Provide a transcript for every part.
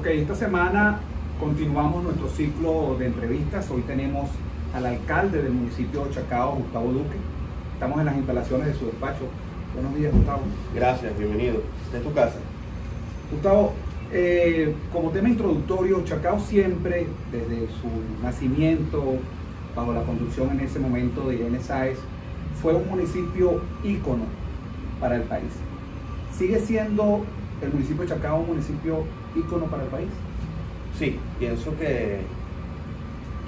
esta semana continuamos nuestro ciclo de entrevistas. Hoy tenemos al alcalde del municipio de Chacao, Gustavo Duque. Estamos en las instalaciones de su despacho. Buenos días, Gustavo. Gracias, bienvenido. Esta es tu casa. Gustavo, como tema introductorio, Chacao siempre, desde su nacimiento, bajo la conducción en ese momento de Irene Sáez, fue un municipio ícono para el país. ¿Sigue siendo el municipio de Chacao un municipio ícono para el país? Sí, pienso que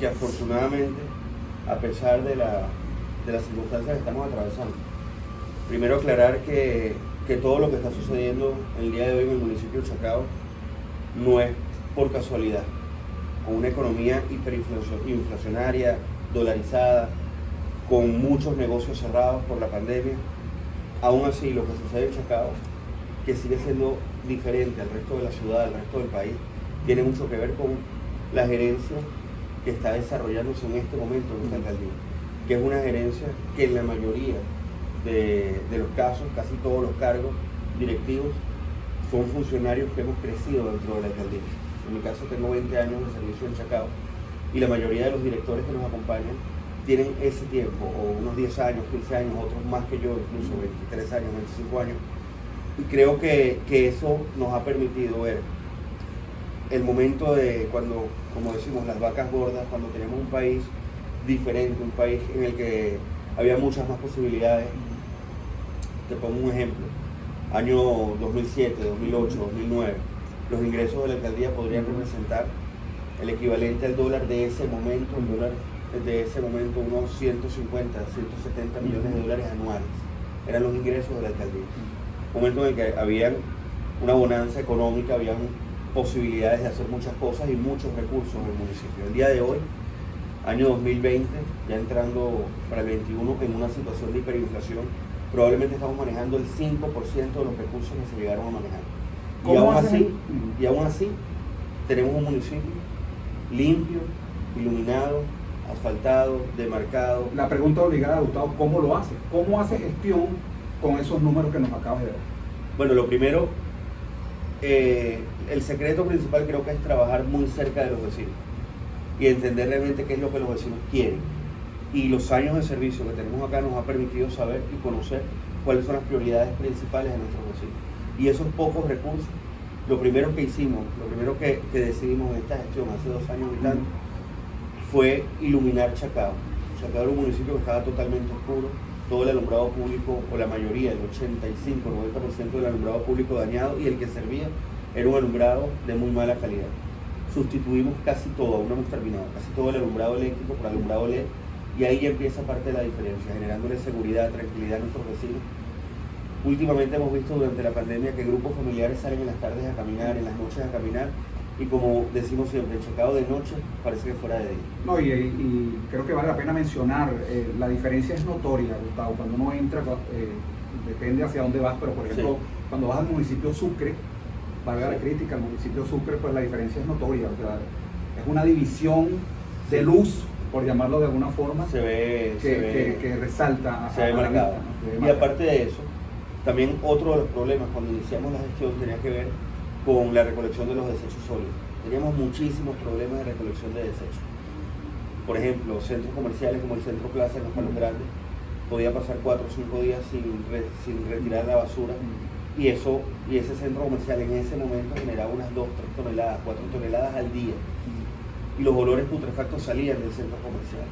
afortunadamente, a pesar de las circunstancias que estamos atravesando, primero aclarar que todo lo que está sucediendo el día de hoy en el municipio de Chacao no es por casualidad. Con una economía hiperinflacionaria, dolarizada, con muchos negocios cerrados por la pandemia, aún así lo que sucede en Chacao, que sigue siendo diferente al resto de la ciudad, al resto del país, tiene mucho que ver con la gerencia que está desarrollándose en este momento en esta alcaldía, que es una gerencia que en la mayoría de los casos, casi todos los cargos directivos, son funcionarios que hemos crecido dentro de la alcaldía. En mi caso tengo 20 años de servicio en Chacao y la mayoría de los directores que nos acompañan tienen ese tiempo, o unos 10 años, 15 años, otros más que yo, incluso 23 años, 25 años. Y creo que eso nos ha permitido ver el momento de cuando, como decimos, las vacas gordas, cuando tenemos un país diferente, un país en el que había muchas más posibilidades. Te pongo un ejemplo. Año 2007, 2008, 2009, los ingresos de la alcaldía podrían representar el equivalente al dólar de ese momento, unos 150, 170 millones de dólares anuales. Eran los ingresos de la alcaldía. Momento en el que había una bonanza económica, habían posibilidades de hacer muchas cosas y muchos recursos en el municipio. El día de hoy, año 2020, ya entrando para el 21, en una situación de hiperinflación, probablemente estamos manejando el 5% de los recursos que se llegaron a manejar. Y aún así, tenemos un municipio limpio, iluminado, asfaltado, demarcado. La pregunta obligada, Gustavo, ¿cómo lo hace? ¿Cómo hace gestión con esos números que nos acabas de dar? Bueno, lo primero, el secreto principal creo que es trabajar muy cerca de los vecinos y entender realmente qué es lo que los vecinos quieren. Y los años de servicio que tenemos acá nos ha permitido saber y conocer cuáles son las prioridades principales de nuestros vecinos. Y esos pocos recursos, lo primero que hicimos, lo primero que decidimos en esta gestión hace 2 años y tanto, fue iluminar Chacao. Chacao era un municipio que estaba totalmente oscuro, todo el alumbrado público, o la mayoría, el 85-90% del alumbrado público dañado, y el que servía era un alumbrado de muy mala calidad. Sustituimos casi todo, aún no hemos terminado, casi todo el alumbrado eléctrico por alumbrado LED, y ahí ya empieza parte de la diferencia, generándole seguridad, tranquilidad a nuestros vecinos. Últimamente hemos visto durante la pandemia que grupos familiares salen en las tardes a caminar, en las noches a caminar, y como decimos siempre, el Chacao de noche parece que fuera de día. No, y creo que vale la pena mencionar, la diferencia es notoria, Gustavo, cuando uno entra, depende hacia dónde vas, pero por ejemplo, sí, cuando vas al municipio Sucre, valga la crítica, al municipio Sucre, pues la diferencia es notoria, o sea, es una división de luz, por llamarlo de alguna forma, que resalta. Se ve marcado. Y aparte de eso, también otro de los problemas cuando iniciamos la gestión tenía que ver con la recolección de los desechos sólidos. Teníamos muchísimos problemas de recolección de desechos. Por ejemplo, centros comerciales como el Centro Plaza en los Palos Grandes, podía pasar 4 o 5 días sin retirar la basura, y ese centro comercial en ese momento generaba unas 2, 3 toneladas, 4 toneladas al día, y los olores putrefactos salían del centro comercial.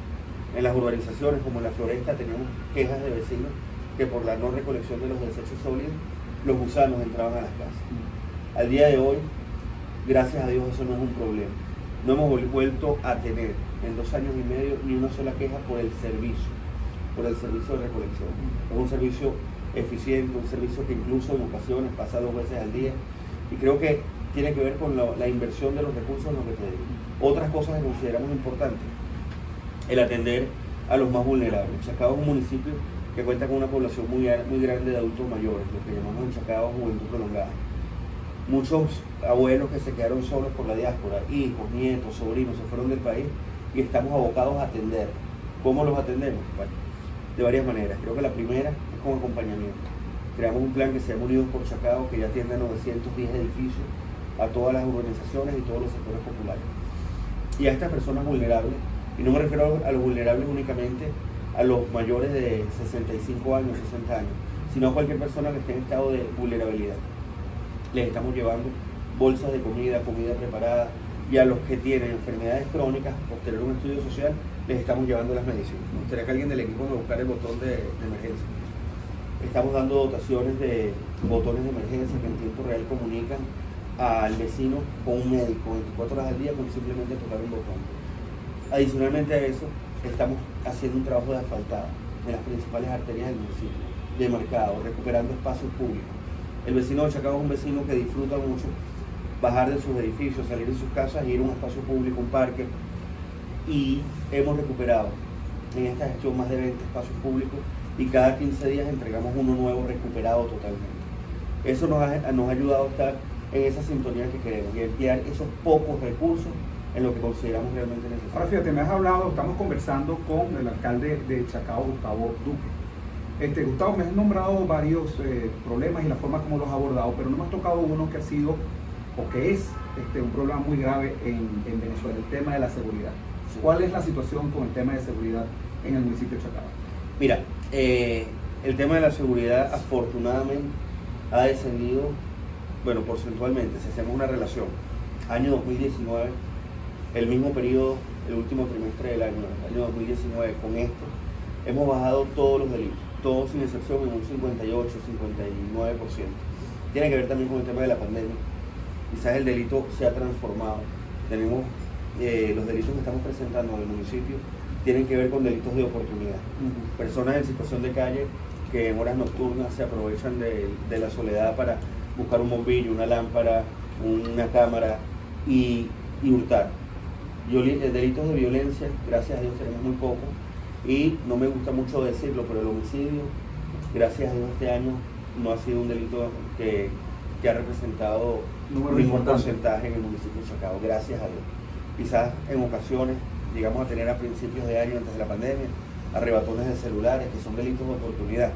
En las urbanizaciones como en la Floresta teníamos quejas de vecinos que por la no recolección de los desechos sólidos, los gusanos entraban a las casas. Al día de hoy, gracias a Dios, eso no es un problema. No hemos vuelto a tener en 2 años y medio ni una sola queja por el servicio de recolección. Es un servicio eficiente, un servicio que incluso en ocasiones pasa 2 veces al día, y creo que tiene que ver con la inversión de los recursos en lo que te digo. Otras cosas que consideramos importantes, el atender a los más vulnerables. Chacao es un municipio que cuenta con una población muy grande de adultos mayores, lo que llamamos en Chacao juventud prolongada. Muchos abuelos que se quedaron solos por la diáspora, hijos, nietos, sobrinos, se fueron del país y estamos abocados a atender. ¿Cómo los atendemos? Bueno, de varias maneras. Creo que la primera es con acompañamiento. Creamos un plan que se llama Unidos por Chacao, que ya atiende a 910 edificios a todas las urbanizaciones y todos los sectores populares. Y a estas personas vulnerables, y no me refiero a los vulnerables únicamente a los mayores de 65 años, 60 años, sino a cualquier persona que esté en estado de vulnerabilidad. Les estamos llevando bolsas de comida, comida preparada, y a los que tienen enfermedades crónicas, posterior a un estudio social, les estamos llevando las medicinas. Me gustaría que alguien del equipo me buscara el botón de emergencia. Estamos dando dotaciones de botones de emergencia que en tiempo real comunican al vecino con un médico 24 horas al día con simplemente tocar un botón. Adicionalmente a eso, estamos haciendo un trabajo de asfaltado en las principales arterias del municipio, de mercado, recuperando espacios públicos. El vecino de Chacao es un vecino que disfruta mucho bajar de sus edificios, salir de sus casas, ir a un espacio público, un parque, y hemos recuperado en esta gestión más de 20 espacios públicos y cada 15 días entregamos uno nuevo recuperado totalmente. Eso nos ha ayudado a estar en esa sintonía que queremos y emplear esos pocos recursos en lo que consideramos realmente necesario. Ahora fíjate, me has hablado, estamos conversando con el alcalde de Chacao, Gustavo Duque. Gustavo, me has nombrado varios problemas y la forma como los has abordado, pero no me has tocado uno que ha sido o que es un problema muy grave en Venezuela, el tema de la seguridad. Sí. ¿Cuál es la situación con el tema de seguridad en el municipio de Chacao? Mira, el tema de la seguridad afortunadamente ha descendido, bueno, porcentualmente, si hacemos una relación, año 2019, el mismo periodo, el último trimestre del año 2019, con esto, hemos bajado todos los delitos, todos sin excepción en un 58, 59%. Tiene que ver también con el tema de la pandemia. Quizás el delito se ha transformado. Tenemos los delitos que estamos presentando en el municipio tienen que ver con delitos de oportunidad. Personas en situación de calle que en horas nocturnas se aprovechan de la soledad para buscar un bombillo, una lámpara, una cámara y hurtar. Delitos de violencia, gracias a Dios tenemos muy poco, y no me gusta mucho decirlo, pero el homicidio, gracias a Dios este año no ha sido un delito que ha representado ningún porcentaje en el municipio de Chacao, gracias a Dios. Quizás en ocasiones llegamos a tener a principios de año, antes de la pandemia, arrebatones de celulares, que son delitos de oportunidad.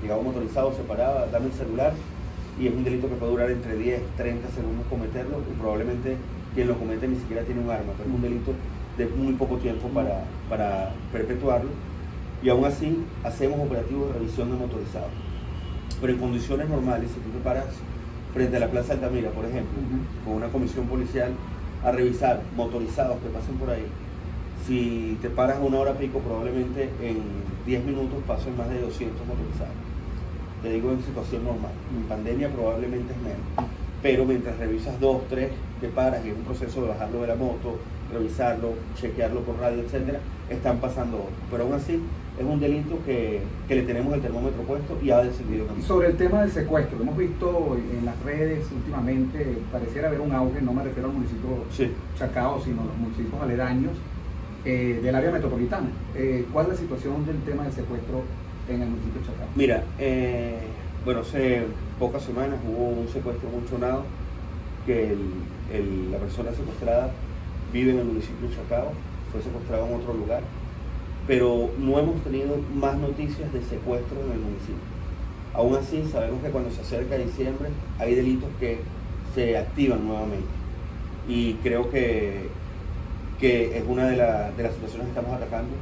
Llegaba un motorizado, se paraba, dame el celular, y es un delito que puede durar entre 10, 30 segundos cometerlo, y probablemente quien lo comete ni siquiera tiene un arma, pero es un delito de muy poco tiempo para perpetuarlo, y aún así hacemos operativos de revisión de motorizados. Pero en condiciones normales, si tú te paras frente a la Plaza Altamira, por ejemplo, con una comisión policial a revisar motorizados que pasen por ahí, si te paras a una hora pico, probablemente en 10 minutos pasen más de 200 motorizados. Te digo en situación normal. En pandemia probablemente es menos. Pero mientras revisas 2, 3, te paras y es un proceso de bajarlo de la moto, revisarlo, chequearlo por radio, etcétera, están pasando otros. Pero aún así es un delito que le tenemos el termómetro puesto y ha descendido también. Y sobre el tema del secuestro, lo hemos visto en las redes últimamente, pareciera haber un auge, no me refiero al municipio Chacao, sino a los municipios aledaños del área metropolitana. ¿Cuál es la situación del tema del secuestro en el municipio de Chacao? Mira, bueno, hace pocas semanas hubo un secuestro muy sonado, que la persona secuestrada vive en el municipio de Chacao, fue secuestrado en otro lugar, pero no hemos tenido más noticias de secuestro en el municipio. Aún así, sabemos que cuando se acerca diciembre hay delitos que se activan nuevamente, y creo que es una de las situaciones que estamos atacando,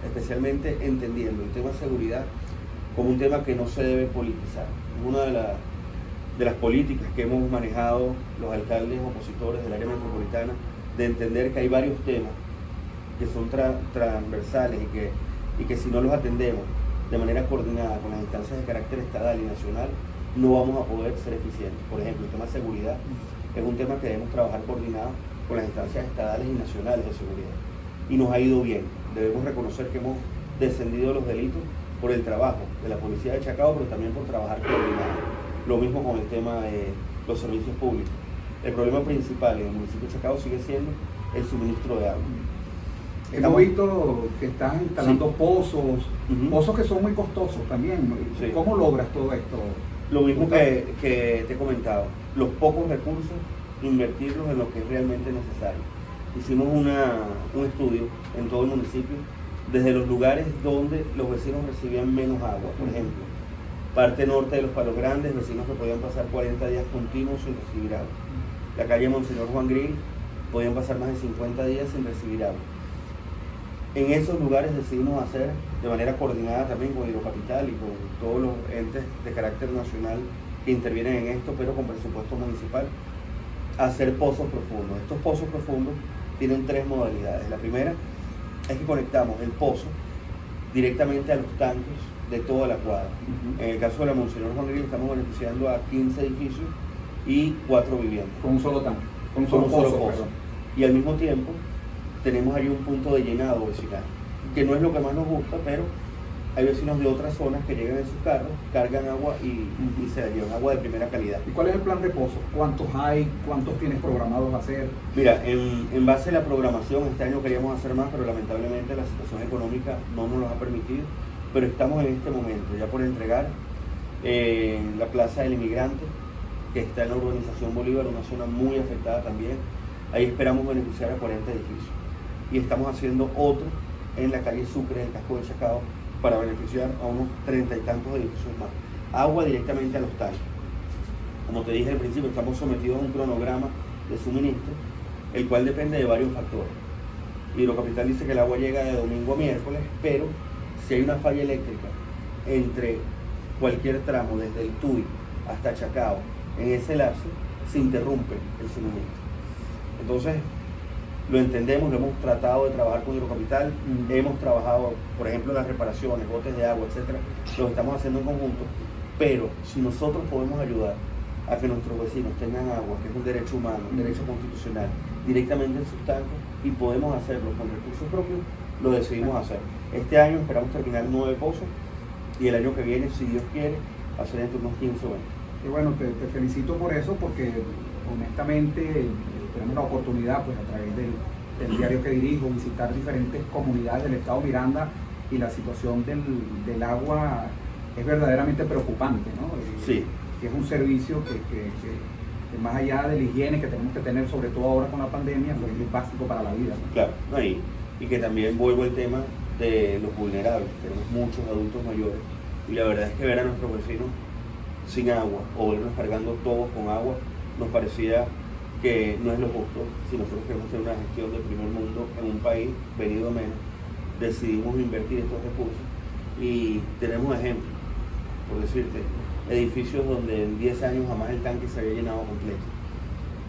especialmente entendiendo el tema de seguridad como un tema que no se debe politizar. Es una de las políticas que hemos manejado los alcaldes opositores del área metropolitana, de entender que hay varios temas que son transversales y que si no los atendemos de manera coordinada con las instancias de carácter estatal y nacional, no vamos a poder ser eficientes. Por ejemplo, el tema de seguridad es un tema que debemos trabajar coordinado con las instancias estatales y nacionales de seguridad. Y nos ha ido bien. Debemos reconocer que hemos descendido los delitos por el trabajo de la policía de Chacao, pero también por trabajar coordinado. Lo mismo con el tema de los servicios públicos. El problema principal en el municipio de Chacao sigue siendo el suministro de agua. Hemos visto que están instalando pozos que son muy costosos también. Sí. ¿Cómo logras todo esto? Lo mismo que te he comentado, los pocos recursos, invertirlos en lo que es realmente necesario. Hicimos un estudio en todo el municipio, desde los lugares donde los vecinos recibían menos agua, por ejemplo, parte norte de los Palos Grandes, vecinos que podían pasar 40 días continuos sin recibir agua. la calle Monseñor Juan Grill, podían pasar más de 50 días sin recibir agua. En esos lugares decidimos hacer de manera coordinada también con Hidrocapital y con todos los entes de carácter nacional que intervienen en esto, pero con presupuesto municipal, hacer pozos profundos. Estos pozos profundos tienen 3 modalidades. La primera es que conectamos el pozo directamente a los tanques de toda la cuadra. En el caso de la Monseñor Juan Grill estamos beneficiando a 15 edificios y 4 viviendas. Con un solo tanque, con un Con solo un solo pozo. pozo. Y al mismo tiempo tenemos ahí un punto de llenado vecinal, que no es lo que más nos gusta, pero hay vecinos de otras zonas que llegan en sus carros, cargan agua y se la llevan, agua de primera calidad. ¿Y cuál es el plan de pozos? ¿Cuántos hay? ¿Cuántos tienes programados hacer? Mira, en base a la programación, este año queríamos hacer más, pero lamentablemente la situación económica no nos lo ha permitido, pero estamos en este momento ya por entregar la Plaza del Inmigrante, que está en la urbanización Bolívar, una zona muy afectada también. Ahí esperamos beneficiar a 40 edificios. Y estamos haciendo otro en la calle Sucre, en el casco de Chacao, para beneficiar a unos 30 y tantos edificios más. Agua directamente a los tanques. Como te dije al principio, estamos sometidos a un cronograma de suministro, el cual depende de varios factores. Hidrocapital dice que el agua llega de domingo a miércoles, pero si hay una falla eléctrica entre cualquier tramo, desde el Tuy hasta Chacao, en ese lapso se interrumpe el suministro. Entonces, lo entendemos, lo hemos tratado de trabajar con Hidrocapital, hemos trabajado, por ejemplo, las reparaciones, botes de agua, etcétera, lo estamos haciendo en conjunto, pero si nosotros podemos ayudar a que nuestros vecinos tengan agua, que es un derecho humano, un derecho constitucional, directamente en sus tanques, y podemos hacerlo con recursos propios, lo decidimos hacer. Este año esperamos terminar 9 pozos, y el año que viene, si Dios quiere, hacer entre unos 15 o 20. Y bueno, te felicito por eso, porque honestamente tenemos la oportunidad, pues a través del diario que dirijo, visitar diferentes comunidades del estado Miranda, y la situación del agua es verdaderamente preocupante, ¿no? Sí. Que es un servicio que más allá de la higiene que tenemos que tener, sobre todo ahora con la pandemia, pues es básico para la vida, ¿no? Claro, ¿no? Y que también vuelvo al tema de los vulnerables. Tenemos muchos adultos mayores, y la verdad es que ver a nuestros vecinos sin agua o vernos cargando todos con agua nos parecía que no es lo justo. Si nosotros queremos tener una gestión de primer mundo en un país venido a menos, decidimos invertir estos recursos y tenemos ejemplos, por decirte, edificios donde en 10 años jamás el tanque se había llenado completo,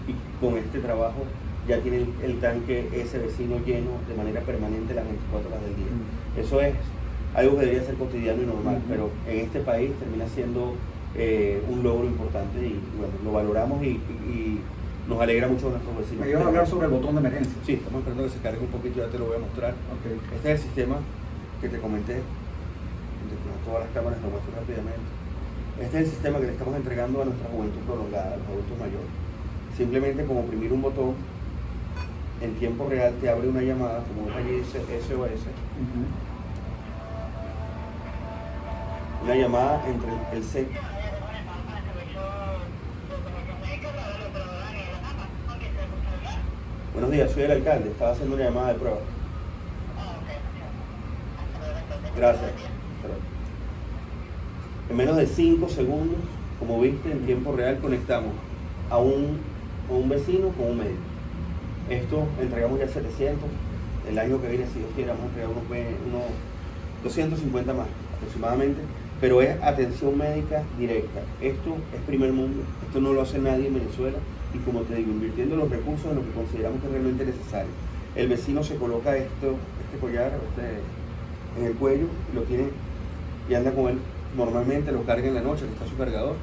y con este trabajo ya tiene el tanque ese vecino lleno de manera permanente las 24 horas del día. Eso es algo que debería ser cotidiano y normal, pero en este país termina siendo un logro importante, y bueno, lo valoramos y nos alegra mucho a nuestros vecinos. Me ibas a hablar sobre el botón de emergencia. Sí, estamos esperando que se cargue un poquito, ya te lo voy a mostrar. Okay. Este es el sistema que te comenté, con todas las cámaras lo muestro rápidamente. Este es el sistema que le estamos entregando a nuestra juventud prolongada, a los adultos mayores. Simplemente con oprimir un botón, en tiempo real te abre una llamada, como ves allí dice SOS, una llamada entre el C. Buenos días, soy el alcalde, estaba haciendo una llamada de prueba. Gracias. En menos de 5 segundos, como viste, en tiempo real conectamos a un vecino con un médico. Esto entregamos ya 700. El año que viene, si Dios quiere, vamos a entregar unos 250 más aproximadamente, pero es atención médica directa. Esto es primer mundo, esto no lo hace nadie en Venezuela, y como te digo, invirtiendo los recursos en lo que consideramos que es realmente necesario. El vecino se coloca este collar en el cuello y lo tiene y anda con él. Normalmente lo carga en la noche, que está su cargador.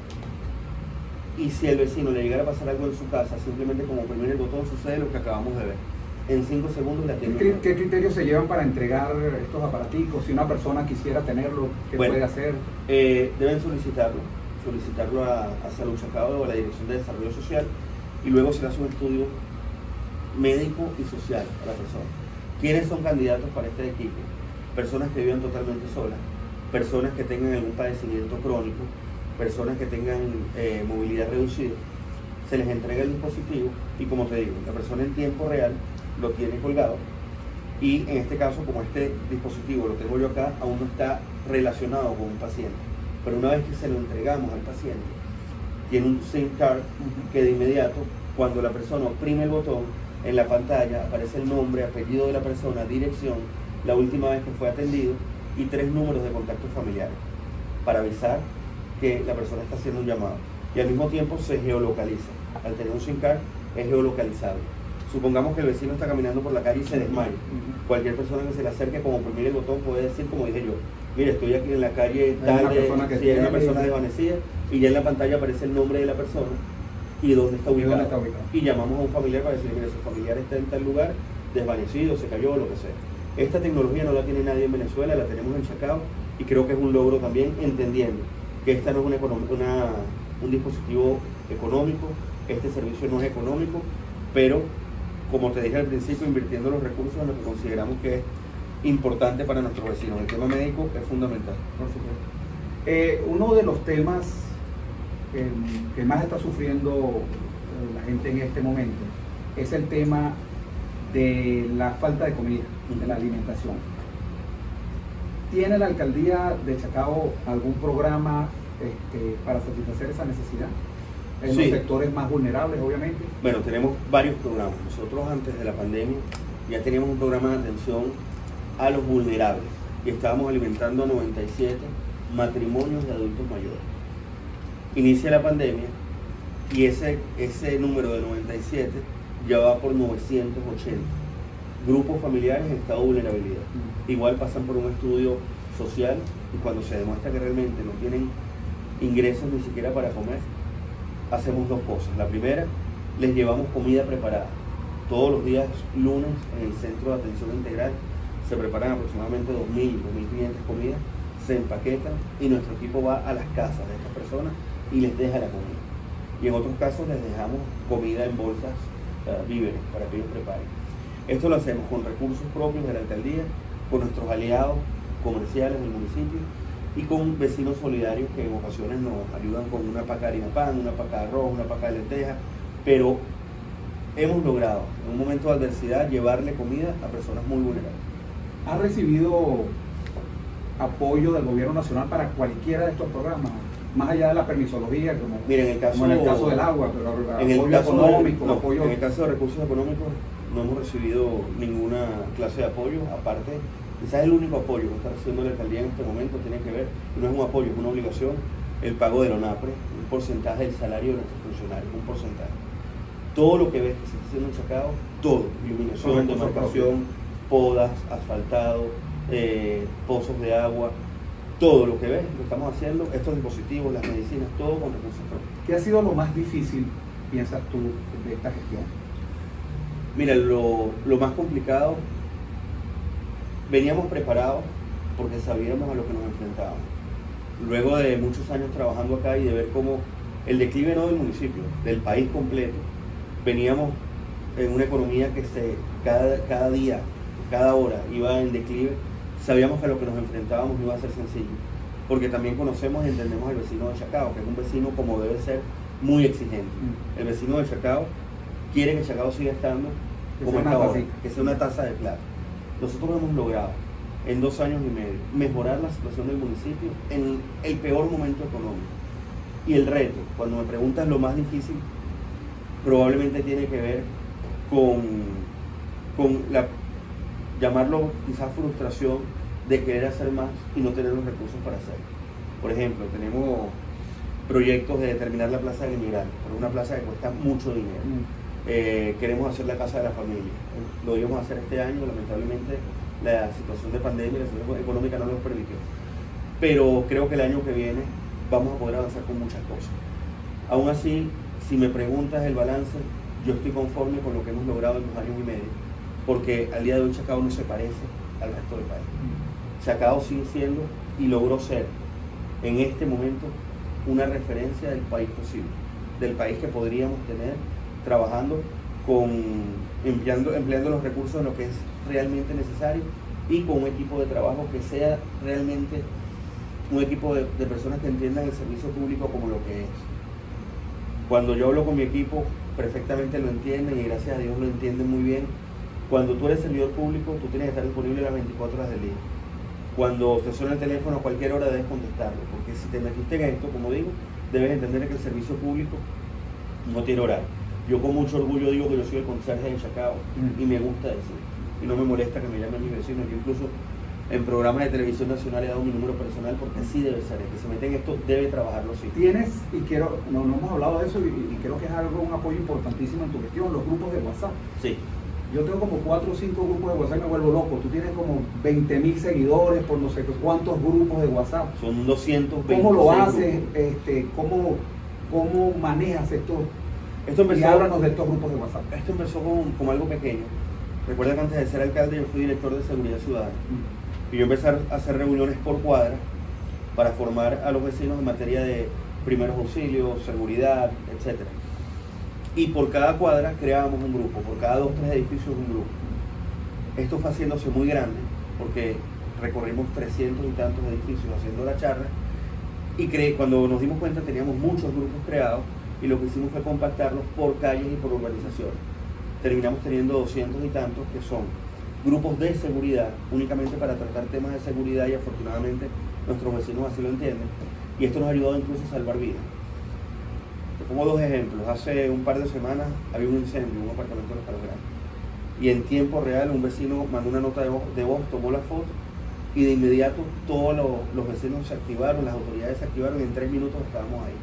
Y si el vecino le llegara a pasar algo en su casa, simplemente como oprimir el botón, sucede lo que acabamos de ver. En 5 segundos la tiene. ¿Qué criterios se llevan para entregar estos aparaticos? Si una persona quisiera tenerlo, ¿qué puede hacer? Deben solicitarlo a Salud Chacao o a la Dirección de Desarrollo Social, y luego se le hace un estudio médico y social a la persona. ¿Quiénes son candidatos para este equipo? Personas que vivan totalmente solas, personas que tengan algún padecimiento crónico, personas que tengan movilidad reducida. Se les entrega el dispositivo y, como te digo, la persona en tiempo real lo tiene colgado, y en este caso, como este dispositivo lo tengo yo acá, aún no está relacionado con un paciente, pero una vez que se lo entregamos al paciente, tiene un SIM card que de inmediato cuando la persona oprime el botón, en la pantalla aparece el nombre, apellido de la persona, dirección, la última vez que fue atendido y 3 números de contactos familiares para avisar que la persona está haciendo un llamado. Y al mismo tiempo se geolocaliza. Al tener un SIM card es geolocalizable. Supongamos que el vecino está caminando por la calle y se desmaya. Cualquier persona que se le acerque, como oprimir el botón, puede decir, como dije yo, mire, estoy aquí en la calle tal, hay una persona desvanecida, y ya en la pantalla aparece el nombre de la persona y dónde está ubicado. Y llamamos a un familiar para decir, mire, su familiar está en tal lugar, desvanecido, se cayó, lo que sea. Esta tecnología no la tiene nadie en Venezuela, la tenemos en Chacao, y creo que es un logro también, entendiendo que esta no es un dispositivo económico, este servicio no es económico, pero como te dije al principio, invirtiendo los recursos en lo que consideramos que es importante para nuestros vecinos. El tema médico es fundamental. Por supuesto. Uno de los temas que más está sufriendo la gente en este momento es el tema de la falta de comida, de la alimentación. ¿Tiene la alcaldía de Chacao algún programa para satisfacer esa necesidad? En los sectores más vulnerables, obviamente. Bueno, tenemos varios programas. Nosotros antes de la pandemia ya teníamos un programa de atención a los vulnerables y estábamos alimentando a 97 matrimonios de adultos mayores. Inicia la pandemia y ese número de 97 ya va por 980 grupos familiares en estado de vulnerabilidad. Igual pasan por un estudio social y cuando se demuestra que realmente no tienen ingresos ni siquiera para comer, hacemos 2 cosas. La primera, les llevamos comida preparada. Todos los días lunes en el Centro de Atención Integral se preparan aproximadamente 2.000, 2.500 comidas, se empaquetan y nuestro equipo va a las casas de estas personas y les deja la comida. Y en otros casos les dejamos comida en bolsas, víveres, para que ellos preparen. Esto lo hacemos con recursos propios de la alcaldía, con nuestros aliados comerciales del municipio y con vecinos solidarios que en ocasiones nos ayudan con una paca de harina pan, una paca de arroz, una paca de lentejas, pero hemos logrado en un momento de adversidad llevarle comida a personas muy vulnerables. ¿Ha recibido apoyo del gobierno nacional para cualquiera de estos programas? Más allá de la permisología, como en el caso del agua, pero apoyo económico, en el caso de recursos económicos no hemos recibido ninguna clase de apoyo, aparte. Quizás el único apoyo que está recibiendo la alcaldía en este momento tiene que ver, no es un apoyo, es una obligación, el pago del ONAPRE, un porcentaje del salario de nuestros funcionarios, un porcentaje. Todo lo que ves que se está haciendo en Chacao, todo, iluminación, demarcación, podas, asfaltado, pozos de agua, todo lo que ves, lo estamos haciendo, estos dispositivos, las medicinas, todo con recursos propios. ¿Qué ha sido lo más difícil, piensas tú, de esta gestión? Mira, lo más complicado, veníamos preparados porque sabíamos a lo que nos enfrentábamos. Luego de muchos años trabajando acá y de ver cómo el declive no del municipio, del país completo, veníamos en una economía que cada día, cada hora iba en declive, sabíamos que a lo que nos enfrentábamos no iba a ser sencillo, porque también conocemos y entendemos al vecino de Chacao, que es un vecino como debe ser, muy exigente. El vecino de Chacao quiere que Chacao siga estando como está ahora, que sea una taza de plata. Nosotros hemos logrado en 2 años y medio mejorar la situación del municipio en el peor momento económico. Y el reto, cuando me preguntas lo más difícil, probablemente tiene que ver con llamarlo quizás frustración de querer hacer más y no tener los recursos para hacerlo. Por ejemplo, tenemos proyectos de terminar la plaza del inmigrante, pero es una plaza que cuesta mucho dinero. Queremos hacer la casa de la familia, lo íbamos a hacer este año, lamentablemente la situación de pandemia, la situación económica no nos permitió, pero creo que el año que viene vamos a poder avanzar con muchas cosas. Aún así, si me preguntas el balance, yo estoy conforme con lo que hemos logrado en 2 años y medio, porque al día de hoy Chacao no se parece al resto del país. Chacao sigue siendo y logró ser en este momento una referencia del país posible, del país que podríamos tener trabajando empleando los recursos en lo que es realmente necesario y con un equipo de trabajo que sea realmente un equipo de personas que entiendan el servicio público como lo que es. Cuando yo hablo con mi equipo, perfectamente lo entienden y gracias a Dios lo entienden muy bien. Cuando tú eres servidor público, tú tienes que estar disponible las 24 horas del día. Cuando te suena el teléfono a cualquier hora debes contestarlo, porque si te metiste en esto, como digo, debes entender que el servicio público no tiene horario. Yo con mucho orgullo digo que yo soy el conserje de Chacao y me gusta decir. Y no me molesta que me llamen mis vecinos. Yo incluso en programas de televisión nacional he dado mi número personal porque así debe ser. El que se mete en esto debe trabajarlo así. Tienes, y quiero, no hemos hablado de eso y creo que es algo, un apoyo importantísimo en tu gestión, los grupos de WhatsApp. Sí. Yo tengo como 4 o 5 grupos de WhatsApp y me vuelvo loco. Tú tienes como 20.000 seguidores por no sé cuántos grupos de WhatsApp. Son 220. ¿Cómo lo haces? ¿Cómo manejas esto? Y háblanos de estos grupos de WhatsApp. Esto empezó como algo pequeño. Recuerda que antes de ser alcalde yo fui director de seguridad ciudadana. Y yo empecé a hacer reuniones por cuadra para formar a los vecinos en materia de primeros auxilios, seguridad, etc. Y por cada cuadra creábamos un grupo, por cada 2 o 3 edificios un grupo. Esto fue haciéndose muy grande porque recorrimos 300 y tantos edificios haciendo la charla y cuando nos dimos cuenta teníamos muchos grupos creados y lo que hicimos fue compactarlos por calles y por urbanizaciones. Terminamos teniendo 200 y tantos que son grupos de seguridad, únicamente para tratar temas de seguridad y afortunadamente nuestros vecinos así lo entienden y esto nos ha ayudado incluso a salvar vidas. Te pongo 2 ejemplos. Hace un par de semanas había un incendio en un apartamento de los Palos Grandes y en tiempo real un vecino mandó una nota de voz, tomó la foto y de inmediato todos los vecinos se activaron, las autoridades se activaron y en 3 minutos estábamos ahí.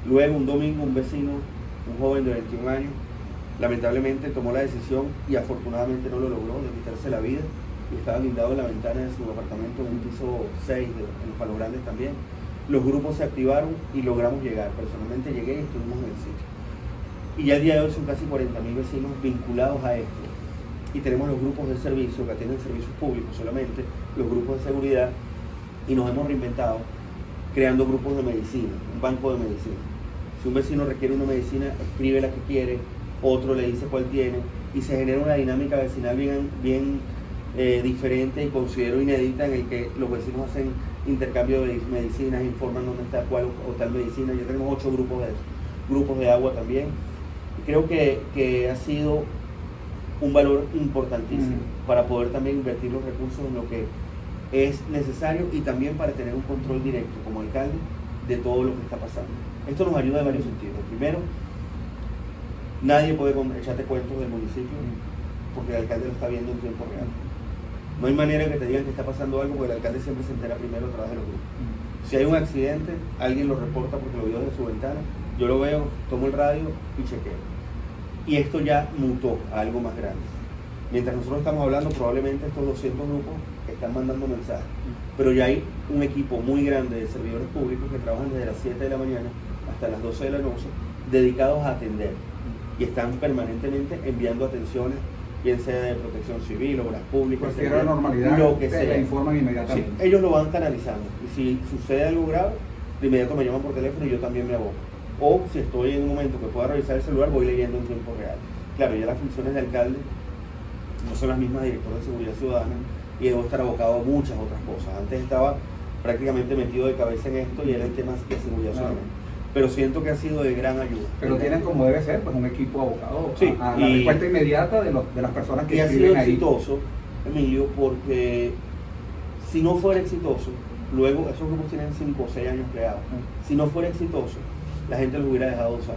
Luego un domingo un vecino, un joven de 21 años, lamentablemente tomó la decisión y afortunadamente no lo logró de quitarse la vida y estaba blindado en la ventana de su apartamento en un piso 6 en los Palos Grandes también. Los grupos se activaron y logramos llegar. Personalmente llegué y estuvimos en el sitio. Y ya el día de hoy son casi 40.000 vecinos vinculados a esto. Y tenemos los grupos de servicio que atienden servicios públicos solamente, los grupos de seguridad, y nos hemos reinventado creando grupos de medicina, un banco de medicina. Si un vecino requiere una medicina, escribe la que quiere, otro le dice cuál tiene, y se genera una dinámica vecinal bien diferente y considero inédita en el que los vecinos hacen intercambio de medicinas, informan dónde está cuál o tal medicina. Ya tenemos 8 grupos de eso, grupos de agua también. Y creo que ha sido un valor importantísimo para poder también invertir los recursos en lo que es necesario y también para tener un control directo como alcalde de todo lo que está pasando. Esto nos ayuda en varios sentidos. Primero, nadie puede echarte cuentos del municipio porque el alcalde lo está viendo en tiempo real. No hay manera que te digan que está pasando algo porque el alcalde siempre se entera primero a través de los grupos. Si hay un accidente, alguien lo reporta porque lo vio desde su ventana, yo lo veo, tomo el radio y chequeo. Y esto ya mutó a algo más grande. Mientras nosotros estamos hablando, probablemente estos 200 grupos están mandando mensajes, pero ya hay un equipo muy grande de servidores públicos que trabajan desde las 7 de la mañana hasta las 12 de la noche, dedicados a atender, y están permanentemente enviando atenciones, bien sea de protección civil, obras públicas, cualquier normalidad, lo que sea. la informan inmediatamente. Sí, ellos lo van canalizando, y si sucede algo grave, de inmediato me llaman por teléfono y yo también me aboco. O si estoy en un momento que pueda revisar el celular, voy leyendo en tiempo real. Claro, ya las funciones de alcalde no son las mismas de director de seguridad ciudadana y debo estar abocado a muchas otras cosas. Antes estaba prácticamente metido de cabeza en esto y era el tema de seguridad solamente. Pero siento que ha sido de gran ayuda. Pero tienen, como debe ser, pues un equipo abocado sí, a la respuesta inmediata de las personas que escriben ahí. Y ha sido exitoso, Emilio, porque si no fuera exitoso, luego esos grupos tienen 5 o 6 años creados. Si no fuera exitoso, la gente los hubiera dejado usar.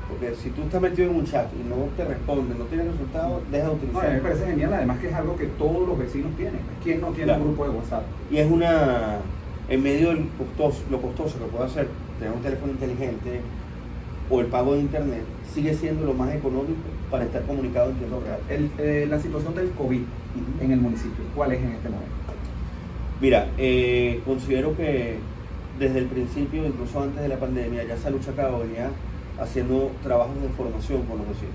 Porque si tú estás metido en un chat y no te responden, no tienes resultados, deja de utilizarlo. A mí me parece genial, además que es algo que todos los vecinos tienen. ¿Quién no tiene un grupo de WhatsApp? Y es en medio de lo costoso que puede hacer tener un teléfono inteligente o el pago de internet, sigue siendo lo más económico para estar comunicado en tiempo real. La situación del COVID en el municipio, ¿cuál es en este momento? Mira, considero que desde el principio, incluso antes de la pandemia, ya Salud Chacao venía haciendo trabajos de formación con los vecinos.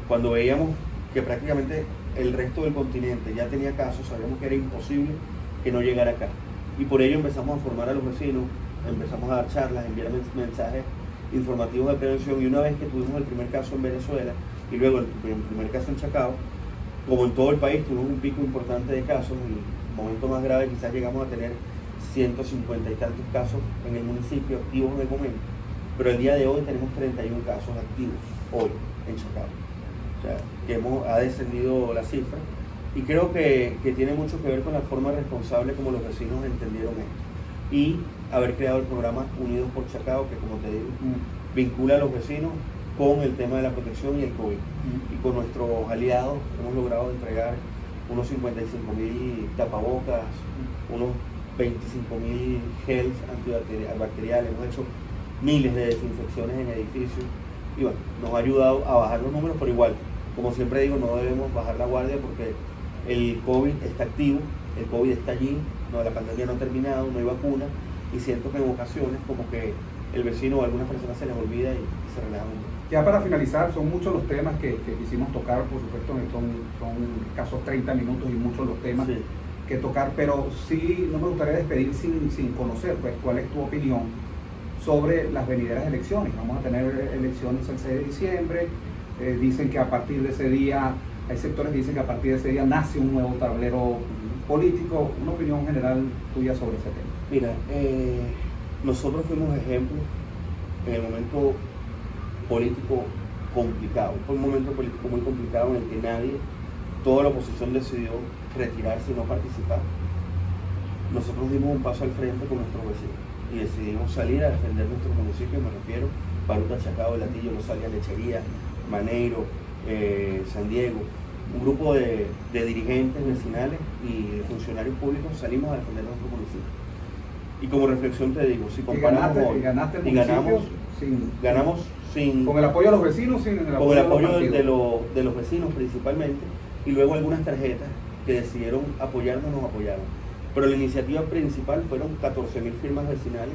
Cuando veíamos que prácticamente el resto del continente ya tenía casos, sabíamos que era imposible que no llegara acá. Y por ello empezamos a formar a los vecinos, empezamos a dar charlas, enviar mensajes informativos de prevención, y una vez que tuvimos el primer caso en Venezuela y luego el primer caso en Chacao, como en todo el país tuvimos un pico importante de casos, y el momento más grave quizás llegamos a tener 150 y tantos casos en el municipio activos en el momento, pero el día de hoy tenemos 31 casos activos hoy en Chacao, o sea, que ha descendido la cifra, y creo que tiene mucho que ver con la forma responsable como los vecinos entendieron esto, y haber creado el programa Unidos por Chacao, que como te digo, vincula a los vecinos con el tema de la protección y el COVID. Y con nuestros aliados hemos logrado entregar unos 55.000 tapabocas, unos 25.000 gels antibacteriales, hemos hecho miles de desinfecciones en edificios y bueno, nos ha ayudado a bajar los números, pero igual, como siempre digo, no debemos bajar la guardia porque el COVID está activo, el COVID está allí, no, la pandemia no ha terminado, no hay vacuna y siento que en ocasiones como que el vecino o a algunas personas se les olvida y se relajan un poco. Ya para finalizar, son muchos los temas que quisimos tocar, por supuesto, son escasos 30 minutos y muchos los temas Sí. que tocar, pero sí no me gustaría despedir sin conocer pues cuál es tu opinión sobre las venideras elecciones. Vamos a tener elecciones el 6 de diciembre, dicen que a partir de ese día, hay sectores que dicen que a partir de ese día nace un nuevo tablero político. Una opinión general tuya sobre ese tema. Mira, nosotros fuimos ejemplo en el momento político complicado, fue un momento político muy complicado en el que toda la oposición decidió retirarse y no participar. Nosotros dimos un paso al frente con nuestros vecinos y decidimos salir a defender nuestro municipio, me refiero Baruta, Chacao, El Hatillo, Losalia, Lechería, Maneiro, San Diego, un grupo de dirigentes vecinales y de funcionarios públicos salimos a defender nuestro municipio. Y como reflexión te digo, si comparamos y ganaste el y municipio ganamos sin con el apoyo de los vecinos, sin el con el apoyo de los partidos. de los vecinos principalmente, y luego algunas tarjetas que decidieron apoyarnos, nos apoyaron. Pero la iniciativa principal fueron 14.000 firmas vecinales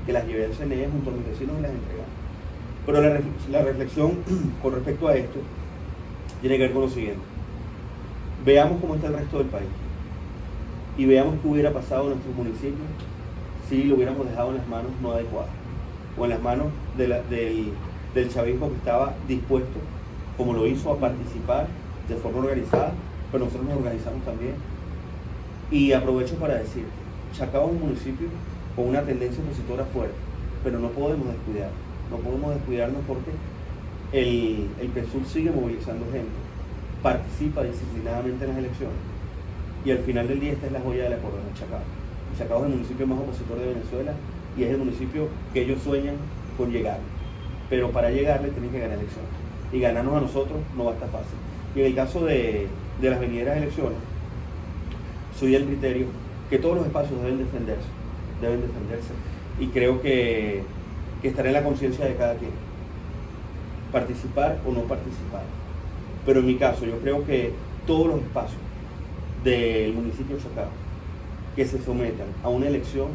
que las llevé al CNE junto a mis vecinos y las entregamos. Pero la reflexión con respecto a esto tiene que ver con lo siguiente. Veamos cómo está el resto del país y veamos qué hubiera pasado en nuestros municipios si lo hubiéramos dejado en las manos no adecuadas o en las manos del chavismo que estaba dispuesto, como lo hizo, a participar de forma organizada, pero nosotros nos organizamos también. Y aprovecho para decirte, Chacao es un municipio con una tendencia opositora fuerte, pero no podemos descuidarnos porque el PSUV sigue movilizando gente, participa disciplinadamente en las elecciones y al final del día esta es la joya de la corona de Chacao. Chacao es el municipio más opositor de Venezuela y es el municipio que ellos sueñan con llegar, pero para llegarle tienen que ganar elecciones y ganarnos a nosotros no va a estar fácil. Y en el caso de las venideras elecciones, soy del criterio que todos los espacios deben defenderse y creo que estará en la conciencia de cada quien participar o no participar, pero en mi caso yo creo que todos los espacios del municipio de Chacao que se sometan a una elección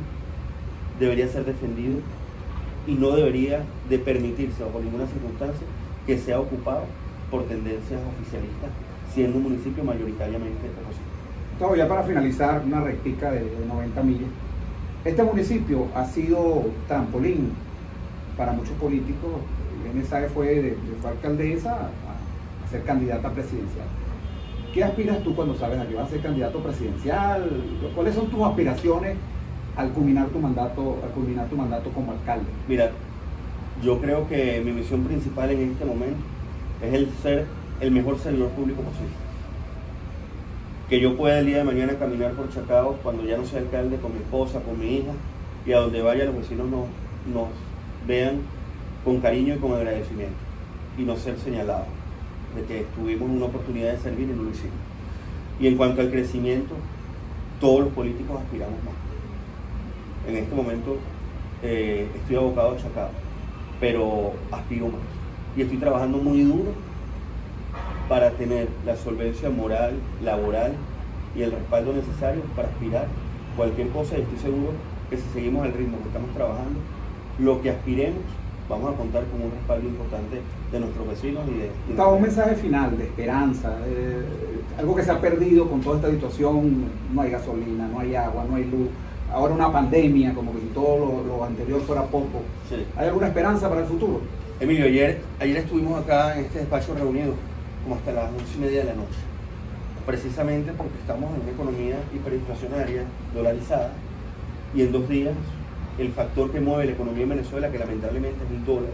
debería ser defendido y no debería de permitirse bajo ninguna circunstancia que sea ocupado por tendencias oficialistas, siendo un municipio mayoritariamente opositor. Entonces, ya para finalizar, una rectica de 90 millas. Este municipio ha sido trampolín para muchos políticos. Irene Sáez fue alcaldesa a ser candidata presidencial. ¿Qué aspiras tú cuando sabes a que vas a ser candidato presidencial? ¿Cuáles son tus aspiraciones al culminar tu mandato como alcalde? Mira, yo creo que mi misión principal en este momento es el ser el mejor servidor público posible. Que yo pueda el día de mañana caminar por Chacao cuando ya no sea alcalde con mi esposa, con mi hija, y a donde vaya los vecinos nos vean con cariño y con agradecimiento y no ser señalados de que tuvimos una oportunidad de servir y no lo hicimos. Y en cuanto al crecimiento, todos los políticos aspiramos más. En este momento estoy abocado a Chacao, pero aspiro más. Y estoy trabajando muy duro para tener la solvencia moral, laboral y el respaldo necesario para aspirar cualquier cosa, y estoy seguro que si seguimos el ritmo que estamos trabajando, lo que aspiremos, vamos a contar con un respaldo importante de nuestros vecinos y de... Gustavo, un mensaje final de esperanza, algo que se ha perdido con toda esta situación. No hay gasolina, no hay agua, no hay luz, ahora una pandemia, como que si todo lo anterior fuera poco. Sí. ¿Hay alguna esperanza para el futuro? Emilio, ayer estuvimos acá en este despacho reunidos como hasta las 11:30 de la noche, precisamente porque estamos en una economía hiperinflacionaria, dolarizada, y en 2 días el factor que mueve la economía en Venezuela, que lamentablemente es el dólar,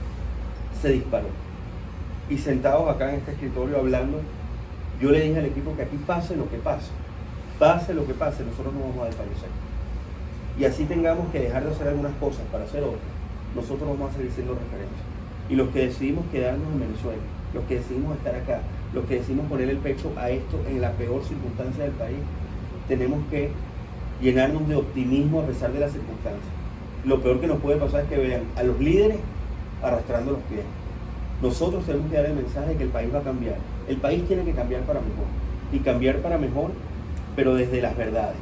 se disparó. Y sentados acá en este escritorio hablando, yo le dije al equipo que aquí pase lo que pase, nosotros no vamos a desfallecer. Y así tengamos que dejar de hacer algunas cosas para hacer otras, nosotros vamos a seguir siendo referencia. Y los que decidimos quedarnos en Venezuela, los que decidimos estar acá, los que decidimos poner el pecho a esto en la peor circunstancia del país, tenemos que llenarnos de optimismo a pesar de las circunstancias. Lo peor que nos puede pasar es que vean a los líderes arrastrando los pies. Nosotros tenemos que dar el mensaje de que el país va a cambiar. El país tiene que cambiar para mejor. Y cambiar para mejor, pero desde las verdades.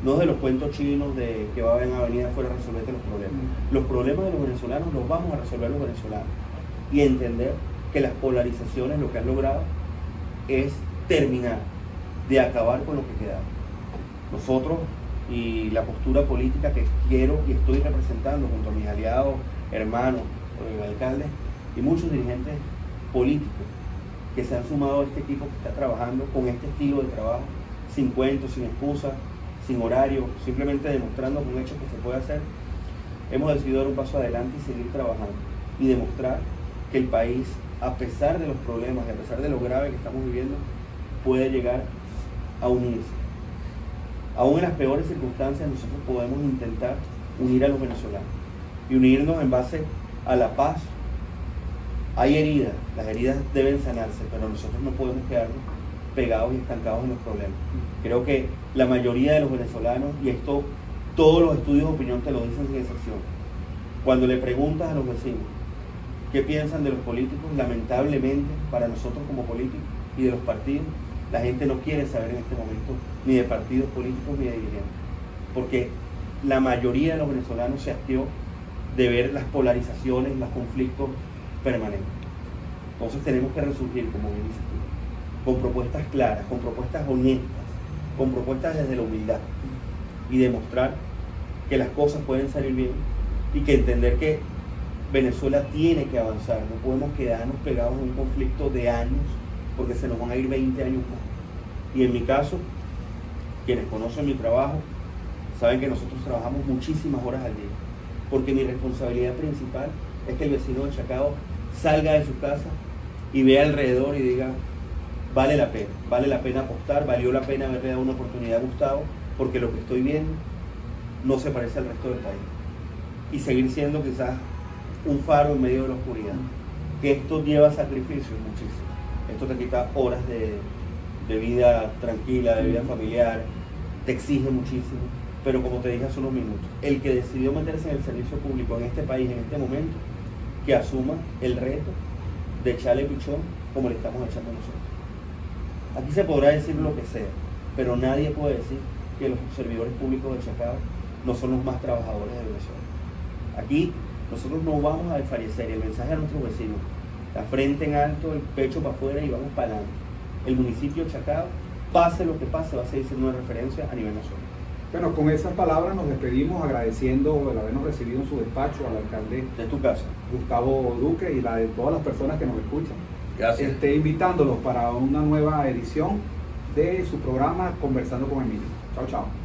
No de los cuentos chinos de que va a venir afuera a resolverte los problemas. Los problemas de los venezolanos los vamos a resolver los venezolanos. Y entender que las polarizaciones lo que han logrado es terminar de acabar con lo que quedaba. Nosotros y la postura política que quiero y estoy representando junto a mis aliados, hermanos, alcaldes y muchos dirigentes políticos que se han sumado a este equipo que está trabajando con este estilo de trabajo, sin cuentos, sin excusas, sin horario, simplemente demostrando con hechos que se puede hacer. Hemos decidido dar un paso adelante y seguir trabajando y demostrar que el país, a pesar de los problemas y a pesar de lo grave que estamos viviendo, puede llegar a unirse. Aún en las peores circunstancias nosotros podemos intentar unir a los venezolanos y unirnos en base a la paz. Hay heridas, las heridas deben sanarse, pero nosotros no podemos quedarnos pegados y estancados en los problemas. Creo que la mayoría de los venezolanos, y esto todos los estudios de opinión te lo dicen sin excepción, cuando le preguntas a los vecinos qué piensan de los políticos, lamentablemente para nosotros como políticos y de los partidos, la gente no quiere saber en este momento ni de partidos políticos ni de dirigentes, porque la mayoría de los venezolanos se hastió de ver las polarizaciones, los conflictos permanentes. Entonces tenemos que resurgir, como bien dices tú, con propuestas claras, con propuestas honestas, con propuestas desde la humildad y demostrar que las cosas pueden salir bien y que entender que Venezuela tiene que avanzar, no podemos quedarnos pegados en un conflicto de años porque se nos van a ir 20 años más. Y en mi caso, quienes conocen mi trabajo saben que nosotros trabajamos muchísimas horas al día, porque mi responsabilidad principal es que el vecino de Chacao salga de su casa y vea alrededor y diga, vale la pena apostar, valió la pena haberle dado una oportunidad a Gustavo, porque lo que estoy viendo no se parece al resto del país. Y seguir siendo quizás un faro en medio de la oscuridad. Que esto lleva sacrificios muchísimo. Esto te quita horas de vida tranquila, de vida familiar, te exige muchísimo. Pero como te dije hace unos minutos, el que decidió meterse en el servicio público en este país, en este momento, que asuma el reto de echarle pichón como le estamos echando nosotros. Aquí se podrá decir lo que sea, pero nadie puede decir que los servidores públicos de Chacao no son los más trabajadores de Venezuela. Aquí nosotros no vamos a desfallecer, y el mensaje a nuestros vecinos, la frente en alto, el pecho para afuera y vamos para adelante. El municipio de Chacao, pase lo que pase, va a seguir siendo una referencia a nivel nacional. Bueno, con esas palabras nos despedimos agradeciendo el habernos recibido en su despacho al alcalde De tu casa. Gustavo Duque y la de todas las personas que nos escuchan. Gracias. Invitándolos para una nueva edición de su programa Conversando con Emilio. Chao, chao.